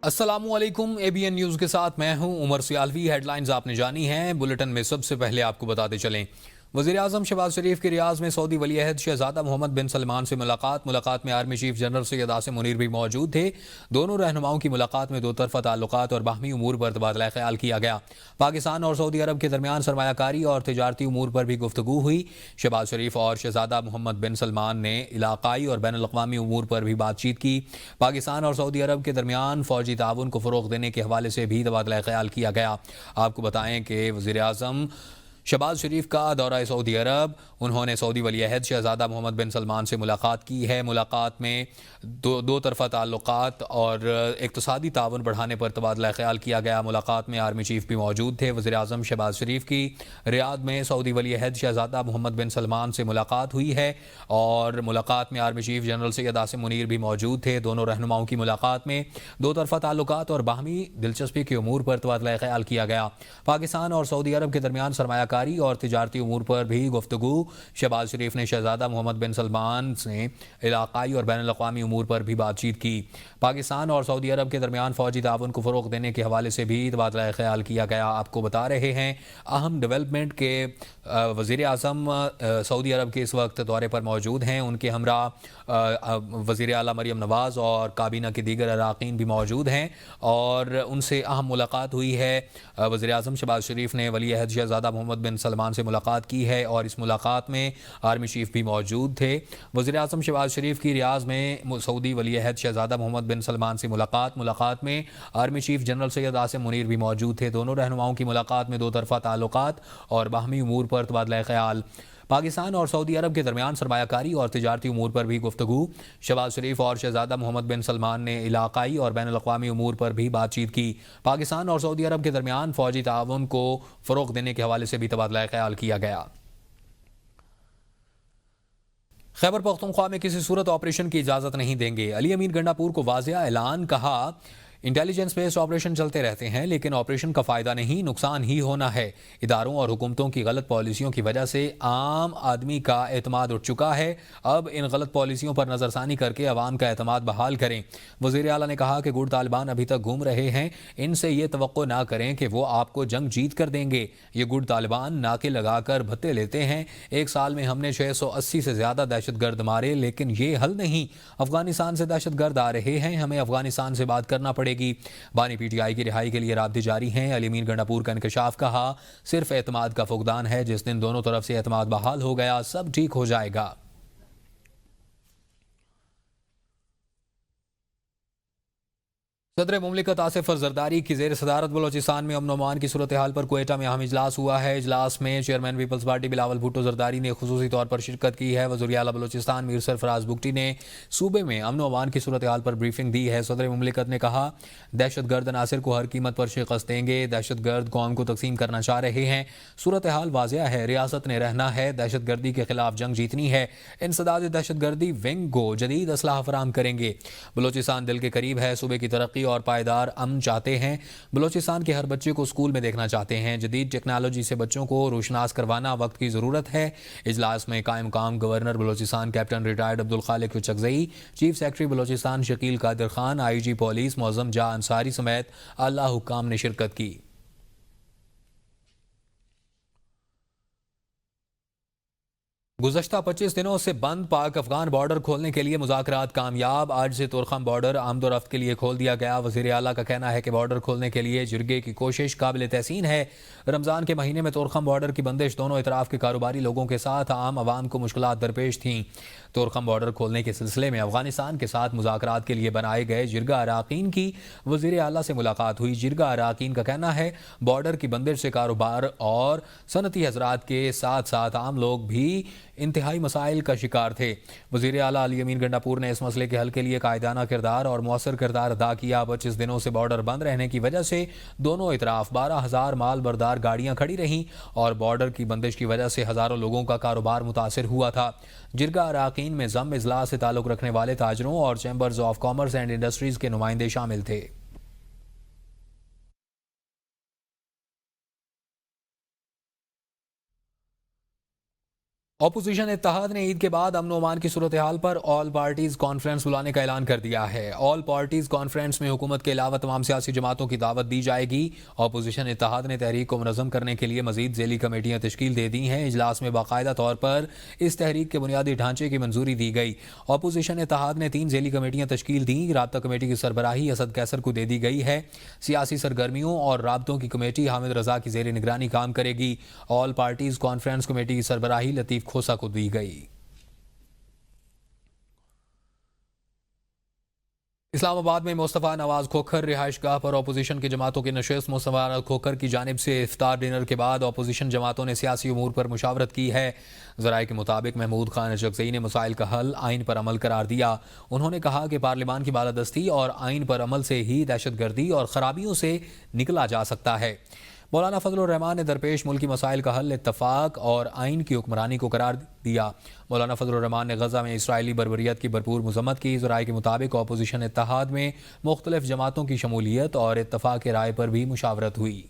السلام علیکم اے be N news کے ساتھ میں ہوں عمر سیالوی۔ ہیڈ لائنز آپ نے جانی ہیں، بلٹن میں سب سے پہلے آپ کو بتاتے چلیں۔ وزیر اعظم شہباز شریف کے ریاض میں سعودی ولی عہد شہزادہ محمد بن سلمان سے ملاقات میں army chief general Syed Asim Munir بھی موجود تھے۔ دونوں رہنماؤں کی ملاقات میں دو طرفہ تعلقات اور باہمی امور پر تبادلہ خیال کیا گیا۔ پاکستان اور سعودی عرب کے درمیان سرمایہ کاری اور تجارتی امور پر بھی گفتگو ہوئی۔ شہباز شریف اور شہزادہ محمد بن سلمان نے علاقائی اور بین الاقوامی امور پر بھی بات چیت کی۔ پاکستان اور سعودی عرب کے درمیان فوجی تعاون کو فروغ دینے کے حوالے سے بھی تبادلہ خیال کیا گیا۔ آپ کو بتائیں کہ وزیر اعظم شہباز شریف کا دورہ سعودی عرب، انہوں نے سعودی ولی عہد شہزادہ محمد بن سلمان سے ملاقات کی ہے۔ ملاقات میں دو طرفہ تعلقات اور اقتصادی تعاون بڑھانے پر تبادلہ خیال کیا گیا۔ ملاقات میں آرمی چیف بھی موجود تھے۔ وزیر اعظم شہباز شریف کی ریاض میں سعودی ولی عہد شہزادہ محمد بن سلمان سے ملاقات ہوئی ہے اور ملاقات میں army chief general Syed Asim Munir بھی موجود تھے۔ دونوں رہنماؤں کی ملاقات میں دو طرفہ تعلقات اور باہمی دلچسپی کے امور پر تبادلہ خیال کیا گیا۔ پاکستان اور سعودی عرب کے درمیان سرمایہ کاری اور تجارتی امور پر بھی گفتگو۔ شہباز شریف نے شہزادہ محمد بن سلمان سے علاقائی اور بین الاقوامی امور پر بھی بات چیت کی۔ پاکستان اور سعودی عرب کے درمیان فوجی تعاون کو فروغ دینے کے حوالے سے بھی تبادلہ خیال کیا گیا۔ آپ کو بتا رہے ہیں اہم ڈیولپمنٹ کے وزیر اعظم سعودی عرب کے اس وقت دورے پر موجود ہیں۔ ان کے ہمراہ وزیر اعلیٰ مریم نواز اور کابینہ کے دیگر اراکین بھی موجود ہیں اور ان سے اہم ملاقات ہوئی ہے۔ وزیر اعظم شہباز شریف نے ولی عہد شہزادہ محمد بن سلمان سے ملاقات کی ہے اور اس ملاقات میں آرمی چیف بھی موجود تھے۔ وزیر اعظم شہباز شریف کی ریاض میں سعودی ولی عہد شہزادہ محمد بن سلمان سے ملاقات میں army chief general Syed Asim Munir بھی موجود تھے۔ دونوں رہنماؤں کی ملاقات میں دو طرفہ تعلقات اور باہمی امور پر تبادلہ خیال۔ پاکستان اور سعودی عرب کے درمیان سرمایہ کاری اور تجارتی امور پر بھی گفتگو۔ شہباز شریف اور شہزادہ محمد بن سلمان نے علاقائی اور بین الاقوامی امور پر بھی بات چیت کی۔ پاکستان اور سعودی عرب کے درمیان فوجی تعاون کو فروغ دینے کے حوالے سے بھی تبادلہ خیال کیا گیا۔ خیبر پختونخوا میں کسی صورت آپریشن کی اجازت نہیں دیں گے، علی امین گنڈاپور کو واضح اعلان۔ کہا انٹیلیجنس بیسڈ آپریشن چلتے رہتے ہیں لیکن آپریشن کا فائدہ نہیں، نقصان ہی ہونا ہے۔ اداروں اور حکومتوں کی غلط پالیسیوں کی وجہ سے عام آدمی کا اعتماد اٹھ چکا ہے، اب ان غلط پالیسیوں پر نظر ثانی کر کے عوام کا اعتماد بحال کریں۔ وزیر اعلیٰ نے کہا کہ گڑ طالبان ابھی تک گھوم رہے ہیں، ان سے یہ توقع نہ کریں کہ وہ آپ کو جنگ جیت کر دیں گے۔ یہ گڑ طالبان ناکے لگا کر بھتے لیتے ہیں۔ ایک سال میں ہم نے 680 سے زیادہ دہشت گرد مارے لیکن یہ حل نہیں۔ افغانستان سے دہشت گرد آ رہے ہیں، ہمیں افغانستان سے بات کرنا پڑے گی۔ بانی پی ٹی آئی کی رہائی کے لیے رابطے جاری ہیں۔ علی امین گنڈاپور کا انکشاف۔ کہا صرف اعتماد کا فقدان ہے، جس دن دونوں طرف سے اعتماد بحال ہو گیا سب ٹھیک ہو جائے گا۔ صدر مملکت آصف زرداری کی زیر صدارت بلوچستان میں امن و امان کی صورتحال پر کوئٹہ میں اہم اجلاس ہوا ہے۔ اجلاس میں chairman Peoples Party Bilawal Bhutto Zardari نے خصوصی طور پر شرکت کی ہے۔ وزیر اعلیٰ بلوچستان میر سرفراز بگٹی نے صوبے میں امن و امان کی صورتحال پر بریفنگ دی ہے۔ صدر مملکت نے کہا دہشت گرد عناصر کو ہر قیمت پر شکست دیں گے، دہشت گرد قوم کو تقسیم کرنا چاہ رہے ہیں۔ صورتحال واضح ہے، ریاست نے رہنا ہے، دہشت گردی کے خلاف جنگ جیتنی ہے۔ انسداد دہشت گردی ونگ کو جدید اسلحہ فراہم کریں گے۔ بلوچستان دل کے قریب ہے، صوبے کی ترقی اور پائیدار امن چاہتے ہیں۔ بلوچستان کے ہر بچے کو اسکول میں دیکھنا چاہتے ہیں۔ جدید ٹیکنالوجی سے بچوں کو روشناس کروانا وقت کی ضرورت ہے۔ اجلاس میں قائم مقام governor Balochistan captain retired Abdul Khaliq Chakzai, chief secretary Balochistan Shakeel Qadir Khan, I G police Moazzam Jah Ansari سمیت اعلیٰ حکام نے شرکت کی۔ گزشتہ 25 دنوں سے بند پاک افغان بارڈر کھولنے کے لیے مذاکرات کامیاب۔ آج سے تورخم بارڈر آمد و رفت کے لیے کھول دیا گیا۔ وزیر اعلیٰ کا کہنا ہے کہ بارڈر کھولنے کے لیے جرگے کی کوشش قابل تحسین ہے۔ رمضان کے مہینے میں تورخم بارڈر کی بندش دونوں اطراف کے کاروباری لوگوں کے ساتھ عام عوام کو مشکلات درپیش تھیں۔ تورخم بارڈر کھولنے کے سلسلے میں افغانستان کے ساتھ مذاکرات کے لیے بنائے گئے جرگہ اراکین کی وزیر اعلیٰ سے ملاقات ہوئی۔ جرگہ اراکین کا کہنا ہے بارڈر کی بندش سے کاروبار اور صنعتی حضرات کے ساتھ ساتھ عام لوگ بھی انتہائی مسائل کا شکار تھے۔ وزیر اعلیٰ علی امین گنڈاپور نے اس مسئلے کے حل کے لیے قائدانہ کردار اور مؤثر کردار ادا کیا۔ 25 دنوں سے بارڈر بند رہنے کی وجہ سے دونوں اطراف 12,000 مال بردار گاڑیاں کھڑی رہیں اور بارڈر کی بندش کی وجہ سے ہزاروں لوگوں کا کاروبار متاثر ہوا تھا۔ جرگہ اراکین میں ضم اضلاع سے تعلق رکھنے والے تاجروں اور chambers of commerce and industries کے نمائندے شامل تھے۔ अपोजिशन इत्तेहाद ने ईद के बाद अमन ओमान की सूरत हाल पर ऑल पार्टीज कॉन्फ्रेंस बुलाने का ऐलान कर दिया है। ऑल पार्टीज कॉन्फ्रेंस में हुकूमत के अलावा तमाम सियासी जमातों की दावत दी जाएगी। अपोजिशन इत्तेहाद ने तहरीक को मुनज़्ज़म करने के लिए मजीद ज़ैली कमेटियाँ तश्कील दे दी हैं। इजलास में बाकायदा तौर पर इस तहरीक के बुनियादी ढांचे की मंजूरी दी गई। अपोजिशन इत्तेहाद ने 3 ज़ैली कमेटियाँ तश्कील दी। राब्ता कमेटी की सरबराही असद कैसर को दे दी गई है। सियासी सरगर्मियों और राब्तों की कमेटी हामिद रजा की ज़ेर निगरानी काम करेगी। ऑल पार्टीज कॉन्फ्रेंस कमेटी की सरबराही लतीफ़ खोसा को दी गई। इस्लामाबाद में मुस्तफ़ा नवाज खोखर रिहाइश गाह पर अपोजिशन की जमातों की नशिस्त। मुस्तफ़ा नवाज खोखर की जानिब से इफ्तार डिनर के बाद अपोजिशन जमातों ने सियासी उमूर पर मुशावरत की है। ज़राए के मुताबिक महमूद खान अशरफजई ने मसाइल का हल आइन पर अमल करार दिया। उन्होंने कहा कि पार्लियामान की बालादस्ती और आइन पर अमल से ही दहशतगर्दी और ख़राबियों से निकला जा सकता है। मौलाना फजलुर रहमान ने दरपेश मुल्की मसाइल का हल इत्तफाक और आइन की हुक्मरानी को करार दिया। मौलाना फजलुर रहमान ने गजा में इसराइली बर्बरियत की भरपूर मजम्मत की। ज़राए के मुताबिक अपोजिशन इत्तेहाद में मुख्तलिफ जमातों की शमूलियत और इत्तफाक राय पर भी मुशावरत हुई।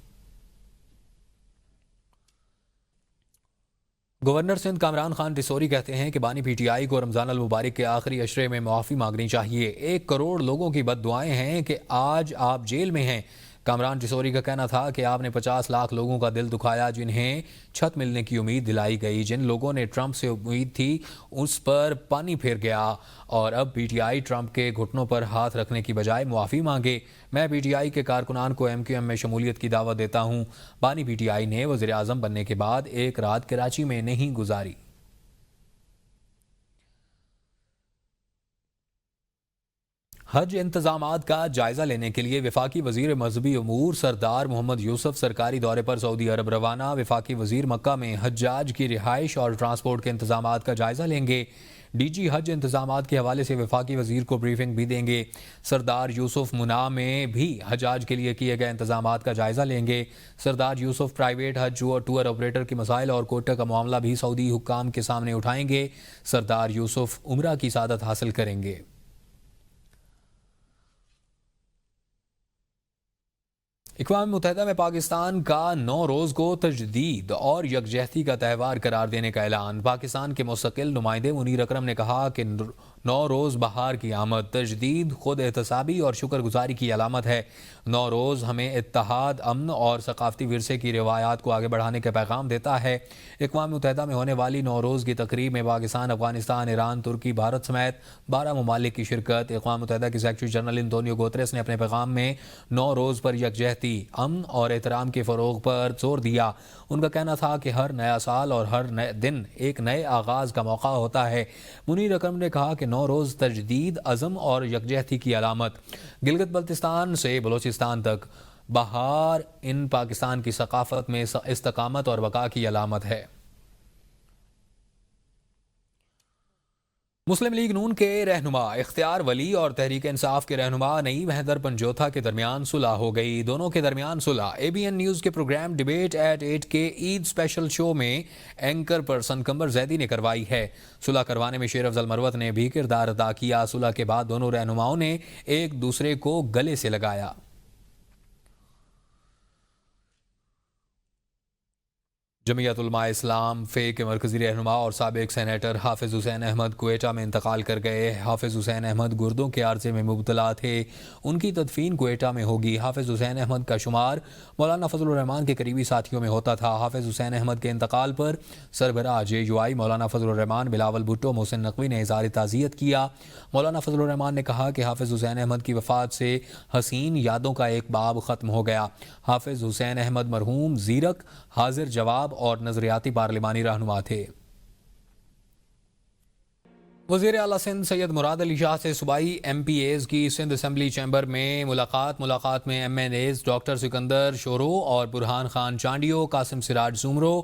गवर्नर सिंध कामरान खान डिसोरी कहते हैं कि बानी पीटीआई को रमज़ान अल मुबारक के आखिरी अशरे में मुआफ़ी मांगनी चाहिए। 1 करोड़ लोगों की बद्दुआएं हैं कि आज आप जेल में हैं। कामरान डिसोरी का कहना था कि आपने 50 लाख लोगों का दिल दुखाया, जिन्हें छत मिलने की उम्मीद दिलाई गई। जिन लोगों ने ट्रंप से उम्मीद थी उस पर पानी फिर गया और अब पीटीआई ट्रंप के घुटनों पर हाथ रखने की बजाय मुआफ़ी मांगे। मैं पीटीआई के कारकुनान को एमक्यूएम में शमूलियत की दावत देता हूँ। बानी पीटीआई ने वज़ीर आज़म बनने के बाद एक रात कराची में नहीं गुजारी। हज इंतजामात का जायजा लेने के लिए वफाकी वजीर मजहबी अमूर सरदार मोहम्मद यूसुफ सरकारी दौरे पर सऊदी अरब रवाना। वफाकी वजीर मक्का में हज्जाज की रिहाइश और ट्रांसपोर्ट के इंतजामात का जायजा लेंगे। डीजी हज इंतजामात के हवाले से वफाकी वजीर को ब्रीफिंग भी देंगे। सरदार यूसुफ मुना में भी हजाज के लिए किए गए इंतजामात का जायजा लेंगे। सरदार यूसुफ प्राइवेट हज और टूर ऑपरेटर के मसाइल और कोटा का मामला भी सऊदी हुक्काम के सामने उठाएंगे। सरदार यूसुफ उम्रा की सादत हासिल करेंगे। अक़वाम मुत्तहिदा में पाकिस्तान का 9 रोज़ को तजदीद और यकजहती का त्यौहार करार देने का ऐलान। पाकिस्तान के मुस्तकिल नुमाइंदे मुनीर अकरम ने कहा कि 9 रोज़ बहार की आमद, तजदीद, खुद एहतसाबी और शुक्रगुजारी की अलामत है। 9 रोज़ हमें इत्तेहाद, अमन और सकाफती विरसे की रिवायात को आगे बढ़ाने का पैगाम देता है। अक़वाम मुत्तहिदा में होने वाली 9 रोज़ की तकरीब में पाकिस्तान, अफगानिस्तान, ईरान, तुर्की, भारत समेत 12 ममालिक की शिरकत। अक़वाम मुत्तहिदा के सेक्रेटरी जनरल एंटोनियो गुतेरेस ने अपने पैगाम में 9 रोज़ पर यकजहती, अमन और एहतराम के फ़रोग पर जोर दिया। उनका कहना था कि हर नया साल और हर नए दिन एक नए आगाज़ का मौका होता है। मुनीर अकरम ने कहा कि 9 रोज़ तजदीद, अज़म और यकजहती की अलामत। गिलगित बल्तिस्तान से बलोचिस्तान तक बहार इन पाकिस्तान की सकाफत में इस्तकामत और बका की अलामत है। मुस्लिम लीग नून के रहनुमा इख्तियार वली और तहरीक इंसाफ के रहनुमा नईम हैदर पंजोथा के दरमियान सुलह हो गई। दोनों के दरमियान सुलह ABN न्यूज़ के प्रोग्राम डिबेट एट 8 के ईद स्पेशल शो में एंकर पर्सन कंबर जैदी ने करवाई है। सुलह करवाने में शेर अफजल मरवत ने भी किरदार अदा किया। सुलह के बाद दोनों रहनुमाओं ने एक दूसरे को गले से लगाया। जमीयत उलमा इस्लाम फे के मरकजी रहनुमा और साबिक सेनेटर हाफिज़ हुसैन अहमद क्वेटा में इंतकाल कर गए। हाफिज़ हुसैन अहमद गुर्दों के आर्जे में मुब्तला थे। उनकी तदफीन क्वेटा में होगी। हाफिज़ हुसैन अहमद का शुमार मौलाना फजलुर रहमान के करीबी साथियों में होता था। हाफिज़ हुसैन अहमद के इंतकाल पर सरबराह JUI मौलाना फजलुर रहमान, बिलावल भुट्टो, मोहसिन नकवी ने इज़हार ताज़ियत किया। मौलाना फजलुर रहमान ने कहा कि हाफिज़ हुसैन अहमद की वफ़ात से हसीन यादों का एक बाब ख़त्म हो गया। हाफिज़ हुसैन अहमद मरहूम, ज़ीरक, हाजिर जवाब और नजरियाती पार्लिमानी रहनुमा थे। वज़ीर आला सिंध सैयद मुराद अली शाह से सूबाई MPAs की सिंध असम्बली चैम्बर में मुलाकात में MNAs डॉक्टर सिकंदर शोरो और बुरहान खान चांडियो, कासिम सिराज जुमरो,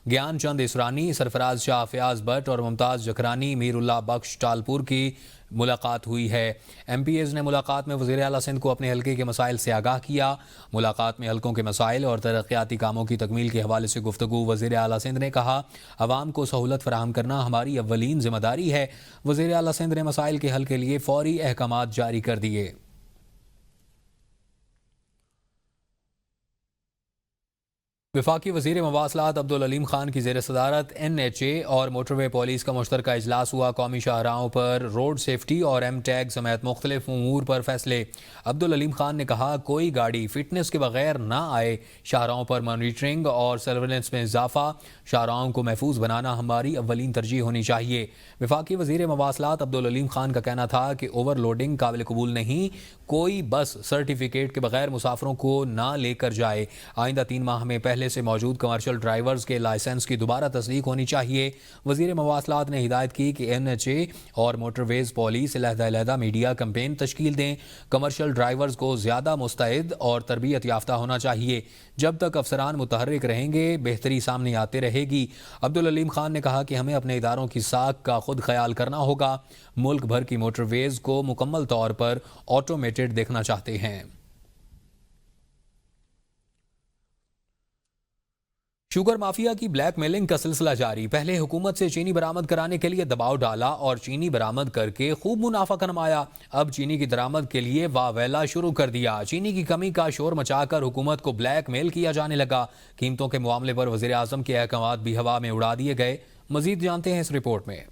ज्ञान चंद इसरानी, सरफराज शाह फयाज भट्ट और मुमताज़ जखरानी, मीरुल्लाह बख्श टालपुर की मुलाकात हुई है। MPAs ने मुलाकात में वज़ीर आला सिंध को अपने हल्के के मसाइल से आगाह किया। मुलाकात में हल्कों के मसाइल और तरक्याती कामों की तकमील के हवाले से गुफ्तगू। वज़ीर आला सिंध ने कहा, अवाम को सहूलत फराहम करना हमारी अव्वलीन जिम्मेदारी है। वज़ीर आला सिंध ने मसाइल के हल के लिए फौरी अहकामात जारी कर दिए। वफाकी वज़ीर मवासलात अब्दुल अलीम खान की ज़ेर सदारत NHA और मोटरवे पुलिस का मुश्तरका इजलास हुआ। कौमी शाहराहों पर रोड सेफ्टी और एम टैग समेत मुख्तलिफ उमूर पर फैसले। अब्दुल अलीम खान ने कहा, कोई गाड़ी फिटनेस के बगैर ना आए। शाहराहों पर मॉनिटरिंग और सर्वेलेंस में इजाफा। शाहराहों को महफूज बनाना हमारी अव्वलीन तरजीह होनी चाहिए। वफाकी वज़ीर मवासलात अब्दुल अलीम खान का कहना था कि ओवरलोडिंग काबिल कबूल नहीं। कोई बस सर्टिफिकेट के बगैर मुसाफिरों को ना लेकर जाए। आइंदा 3 माह में पहले से मौजूद कमर्शियल ड्राइवर्स के लाइसेंस की दोबारा तस्दीक होनी चाहिए। वज़ीर मवासलात ने हिदायत की कि NHA और मोटरवेज पुलिस अलहदा मीडिया कैंपेन तश्कील दें। कमर्शियल ड्राइवर्स को ज़्यादा मुस्तैद और तरबियत याफ्ता होना चाहिए। जब तक अफसरान मुतहर्रिक रहेंगे, बेहतरी सामने आती रहेगी। अब्दुल अलीम खान ने कहा कि हमें अपने इदारों की साख का खुद ख्याल करना होगा। मुल्क भर की मोटरवेज को मुकम्मल तौर पर ऑटोमेटेड देखना चाहते हैं। शुगर माफिया की ब्लैक मेलिंग का सिलसिला जारी। पहले हुकूमत से चीनी बरामद कराने के लिए दबाव डाला और चीनी बरामद करके खूब मुनाफा कमाया। अब चीनी की दरामद के लिए वावेला शुरू कर दिया। चीनी की कमी का शोर मचाकर हुकूमत को ब्लैक मेल किया जाने लगा। कीमतों के मामले पर वज़ीर आज़म के अहकामात भी हवा में उड़ा दिए गए। मजीद जानते हैं इस रिपोर्ट में।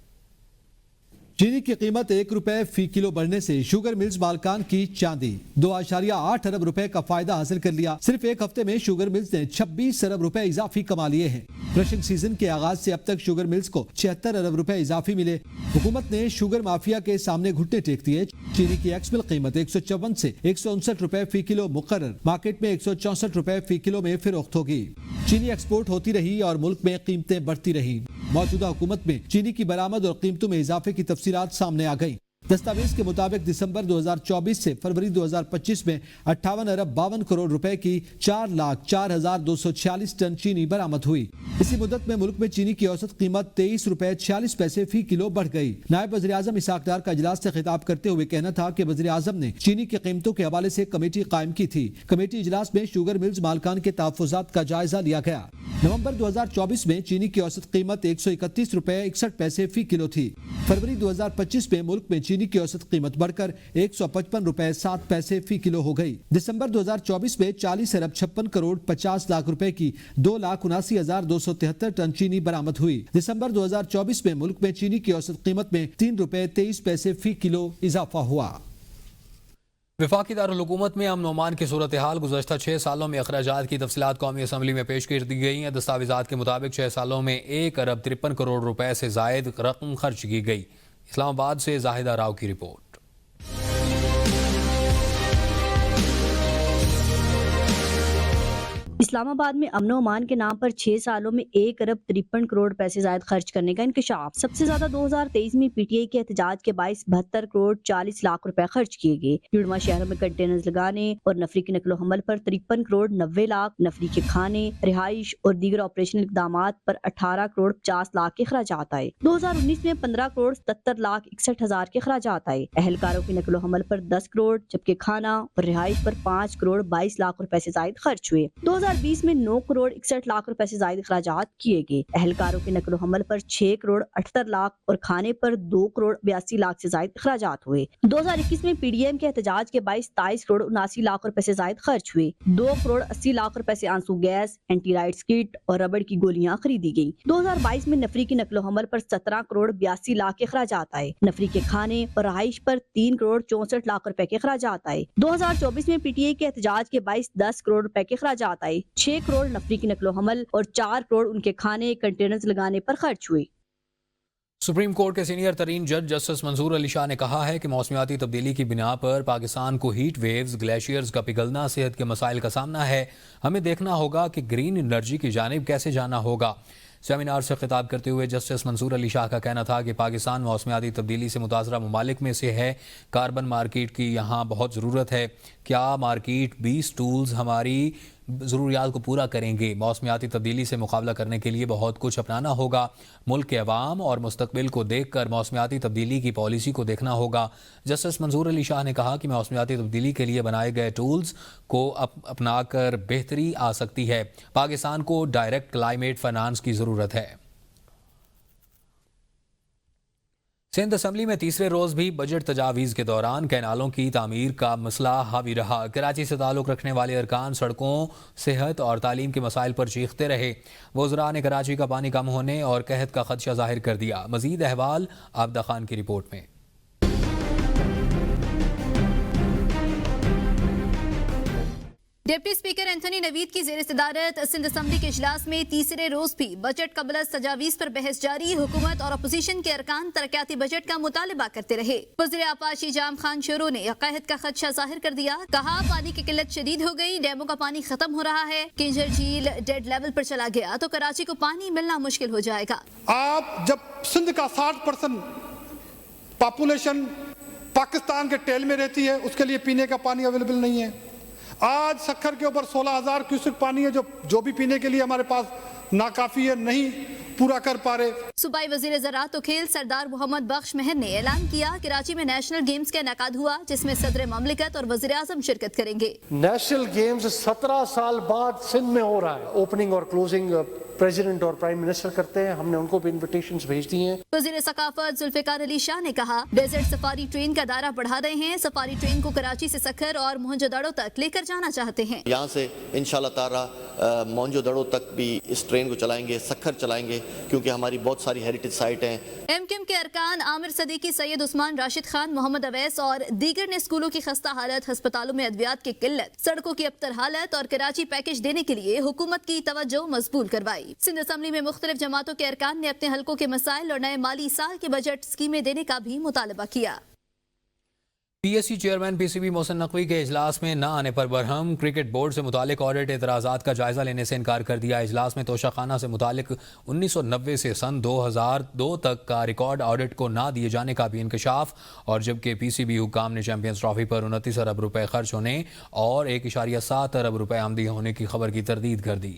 चीनी की कीमत 1 रुपए फी किलो बढ़ने से शुगर मिल्स मालकान की चांदी। 2.8 अरब रुपए का फायदा हासिल कर लिया। सिर्फ एक हफ्ते में शुगर मिल्स ने 26 अरब रुपए इजाफी कमा लिए हैं। क्रशिंग सीजन के आगाज से अब तक शुगर मिल्स को 76 अरब रुपए इजाफी मिले। हुकूमत ने शुगर माफिया के सामने घुटने टेक दिए। चीनी की एक्समिल कीमत 154 से 159 रुपए फी किलो मुकर्रर। मार्केट में 164 रुपए फी किलो में फिरोख्त होगी। चीनी एक्सपोर्ट होती रही और मुल्क में कीमतें बढ़ती रही। मौजूदा हुकूमत में चीनी की बरामद और कीमतों में इजाफे की तफसीलात सामने आ गई। दस्तावेज के मुताबिक दिसंबर 2024 से फरवरी 2025 में 58 अरब 52 करोड़ रुपए की 4,04,246 टन चीनी बरामद हुई। इसी मुद्दत में मुल्क में चीनी की औसत कीमत 23 रुपए 46 पैसे फी किलो बढ़ गई। नायब वज़ीर आज़म इसहाक डार का इजलास से खिताब करते हुए कहना था कि वज़ीर आज़म ने चीनी की कीमतों के हवाले से कमेटी कायम की थी। कमेटी इजलास में शुगर मिल्स मालकान के तहफ़्फ़ुज़ात का जायजा लिया गया। नवंबर 2024 में चीनी की औसत कीमत 131 रुपए 61 पैसे फी किलो थी। फरवरी 2025 में मुल्क में चीनी की औसत कीमत बढ़कर 155 रुपए 7 पैसे फी किलो हो गई। दिसंबर 2024 में 40 अरब 56 करोड़ 50 लाख रुपए की 2,79,273 टन चीनी बरामद हुई। दिसंबर 2024 में मुल्क में चीनी की औसत कीमत में 3 रुपए 23 पैसे फी किलो इजाफा हुआ। वफाकी दारुल हुकूमत में अमन ओमान की सूरत हाल। गुज़श्ता 6 सालों में अखराजात की तफसीलात कौमी असम्बली में पेश कर दी गई हैं। दस्तावेजात के मुताबिक 6 सालों में 1 अरब 53 करोड़ रुपए से जायद रकम खर्च की गई। इस्लामाबाद से जाहिदा राव की रिपोर्ट। इस्लामाबाद में अमन ओमान के नाम पर 6 सालों में 1 अरब 53 करोड़ पैसे जायद खर्च करने का इंकशाफ। सबसे ज्यादा 2023 में PTI के एहतजाज के बाईस 72 करोड़ 40 लाख रुपए खर्च किए गए। जुड़वा शहरों में कंटेनर्स लगाने और नफरी की नकलो हमल पर 53 करोड़ 90 लाख, नफरी के खाने, रिहाइश और दीगर ऑपरेशनल इकदाम पर 18 करोड़ 50 लाख के अखराजात आए। 2019 में 15 करोड़ 77 लाख 61 हजार के अखराजात आए। अहलकारों की नकलो हमल पर 10 करोड़, जबकि खाना और रिहाइश पर 5 करोड़ 22 लाख रुपए से जायद खर्च हुए। 2020 में 9 करोड़ 61 लाख रुपए से ज्यादा अखराजात किए गए। अहलकारों के नकलो हमल पर 6 करोड़ 78 लाख और खाने पर 2 करोड़ 82 लाख से ज्यादा अखराजात हुए। 2021 में PDM के एहतजाज के 23 करोड़ 79 लाख रुपए से ज्यादा खर्च हुए। 2 करोड़ 80 लाख रुपए से आंसू गैस, एंटी राइट्स किट और रबड़ की गोलियां खरीदी गई। 2022 में नफरी की नकलो हमल पर 17 करोड़ 82 लाख के अखराजात आए। नफरी के खाने और रहाइश पर 3 करोड़ 64 लाख रुपए के अखराजात आए। 2024 में PTI के एहतजाज के 10 करोड़ रुपए के अखराजात आए। 6 करोड़ नफरी की नकलो हमल और 4 करोड़ उनके खाने कंटेनर्स लगाने पर खर्च हुए। सुप्रीम कोर्ट के सीनियर तरीन जज जस्टिस मंसूर अली शाह ने कहा है कि मौसमियाती तब्दीली की बिना पर पाकिस्तान को हीट वेव्स, ग्लेशियर्स का पिघलना, सेहत के मसाइल का सामना है। हमें देखना होगा कि ग्रीन एनर्जी की जानिब कैसे जाना होगा। सेमिनार से खिताब करते हुए जस्टिस मंसूर अली शाह का कहना था कि पाकिस्तान मौसमियाती तब्दीली से मुतासरा ममालिक में से है। कार्बन मार्केट की यहाँ बहुत ज़रूरत है। क्या मार्केट 20 टूल्स हमारी ज़रूरियात को पूरा करेंगे? मौसमियाती तब्दीली से मुकाबला करने के लिए बहुत कुछ अपनाना होगा। मुल्क के अवाम और मुस्तकबिल को देख कर मौसमियाती तब्दीली की पॉलिसी को देखना होगा। जस्टिस मंसूर अली शाह ने कहा कि मौसमियाती तब्दीली के लिए बनाए गए टूल्स को अपना कर बेहतरी आ सकती है। पाकिस्तान को डायरेक्ट क्लाइमेट फाइनेंस की ज़रूरत है। सिंध असम्बली में तीसरे रोज भी बजट तजावीज़ के दौरान कैनालों की तामीर का मसला हावी रहा। कराची से ताल्लुक़ रखने वाले अरकान सड़कों, सेहत और तालीम के मसाइल पर चीखते रहे। वज़रा ने कराची का पानी कम होने और कहत का खदशा जाहिर कर दिया। मज़ीद अहवाल आबदा खान की रिपोर्ट में। डिप्टी स्पीकर एंथनी नवीद की ज़ेर सदारत सिंध असम्बली के इजलास में तीसरे रोज भी बजट कबल तजावीज़ पर बहस जारी। हुकूमत और अपोजिशन के अरकान तरक्याती बजट का मुतालबा करते रहे। वज़ीर आपाशी जाम खान शोरो ने कहत का खदशा जाहिर कर दिया। कहा पानी की किल्लत शदीद हो गई, डैमों का पानी खत्म हो रहा है। किंजर झील डेड लेवल पर चला गया तो कराची को पानी मिलना मुश्किल हो जाएगा। आप जब सिंध का 60% पॉपुलेशन पाकिस्तान के टेल में रहती है, उसके लिए पीने का पानी अवेलेबल नहीं है। आज सक्खर के ऊपर 16,000 क्यूसेक पानी है जो भी पीने के लिए हमारे पास नाकाफी है, नहीं पूरा कर पा रहे। सूबाई वजीर ज़राअत और खेल सरदार मोहम्मद बख्श महर ने ऐलान किया कराची में नेशनल गेम्स का इनेकाद हुआ, जिसमें सदर ममलिकत और वजीर आजम शिरकत करेंगे। नेशनल गेम्स 17 साल बाद सिंध में हो रहा है। ओपनिंग और क्लोजिंग प्रेसिडेंट और प्राइम मिनिस्टर करते हैं। हमने उनको भी इन्विटेशंस भेज दी हैं। वजीर सकाफत जुल्फिकार अली शाह ने कहा डेजर्ट सफारी ट्रेन का दायरा बढ़ा रहे हैं। सफारी ट्रेन को कराची से सक्खर और मोहनजोदड़ो तक लेकर जाना चाहते हैं। यहाँ से इंशाल्लाह ताला मोहनजोदड़ो तक भी इस ट्रेन को चलाएंगे, सक्खर चलाएंगे, क्योंकि हमारी बहुत सारी हेरिटेज साइट हैं। एमक्यूएम के अरकान आमिर सदीकी, सैयद उस्मान, राशिद खान, मोहम्मद अवैस और दीगर ने स्कूलों की खस्ता हालत, अस्पतालों में अद्वियात की किल्लत, सड़कों की अबतर हालत और कराची पैकेज देने के लिए हुकूमत की तवज्जो मजबूल करवाई। सिंध असम्बली में मुख्तलिफ जमातों के अरकान ने अपने हलकों के मसाइल और नए माली साल के बजट स्कीमें देने का भी मुतालबा किया। PSC chairman PCB Mohsin Naqvi के इजलास में न आने पर बरहम। क्रिकेट बोर्ड से मुतालिक ऑडिट एतराज़ात का जायजा लेने से इनकार कर दिया। इजलास में तोशाखाना से मुतालिक 1990 से सन 2002 तक का रिकॉर्ड ऑडिट को ना दिए जाने का भी इंकशाफ। और जबकि पीसीबी हुकाम ने चैंपियंस ट्रॉफी पर 29 अरब रुपए खर्च होने और 1.7 अरब रुपए आमदी होने की खबर की तरदीद कर दी।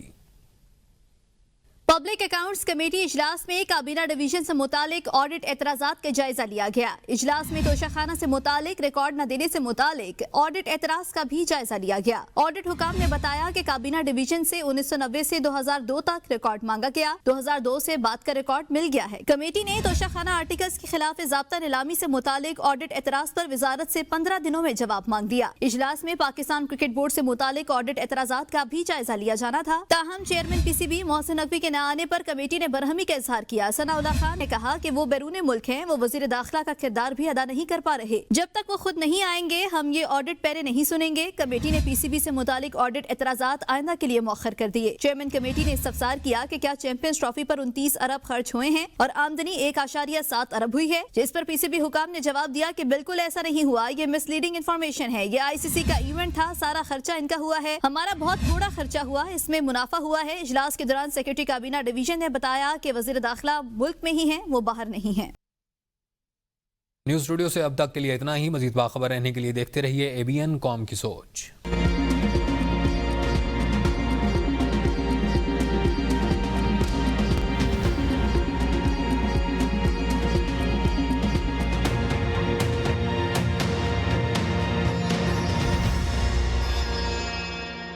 पब्लिक अकाउंट्स कमेटी इजलास में काबीना डिवीजन से मुतालिक ऑडिट एतराज़ात का जायजा लिया गया। इजलास में तोशाखाना से मुतालिक रिकॉर्ड न देने से मुतालिक ऑडिट एतराज का भी जायजा लिया गया। ऑडिट हुकाम ने बताया कि काबीना डिवीजन से 1990 से 2002 तक रिकॉर्ड मांगा गया। 2002 से बाद का रिकॉर्ड मिल गया है। कमेटी ने तोशाखाना आर्टिकल्स के खिलाफ ज़ाब्ता नीलामी से मुतालिक ऑडिट एतराज पर वजारत से 15 दिनों में जवाब मांग दिया। इजलास में पाकिस्तान क्रिकेट बोर्ड से मुतालिक ऑडिट एतराज़ात का भी जायजा लिया जाना था। ताहम चेयरमैन पीसीबी मोहसिन नकवी के आने पर कमेटी ने बरहमी का इजहार किया। सनाउल्लाह खान ने कहा कि वो बैरून मुल्क हैं, वो वजीर दाखिला का किरदार भी अदा नहीं कर पा रहे। जब तक वो खुद नहीं आएंगे हम ये ऑडिट पैरे नहीं सुनेंगे। कमेटी ने पीसीबी से मुतालिक ऑडिट एतराज़ात आइंदा के लिए मौखर कर दिए। चेयरमैन कमेटी ने इस्तफसार किया कि क्या चैंपियंस ट्रॉफी पर 29 अरब खर्च हुए हैं और आमदनी 1.7 अरब हुई है, जिस पर पीसीबी हुकाम ने जवाब दिया कि बिल्कुल ऐसा नहीं हुआ, ये मिसलीडिंग इन्फॉर्मेशन है। ये आईसीसी का इवेंट था, सारा खर्चा इनका हुआ है, हमारा बहुत थोड़ा खर्चा हुआ, इसमें मुनाफा हुआ है। इजलास के दौरान सेक्रेटरी काबीना डिवीजन ने बताया कि वजीर दाखिला मुल्क में ही हैं, वो बाहर नहीं हैं। न्यूज़ स्टूडियो से अब तक के लिए इतना ही। मजीद बाखबर रहने के लिए देखते रहिए ABN कौम की सोच।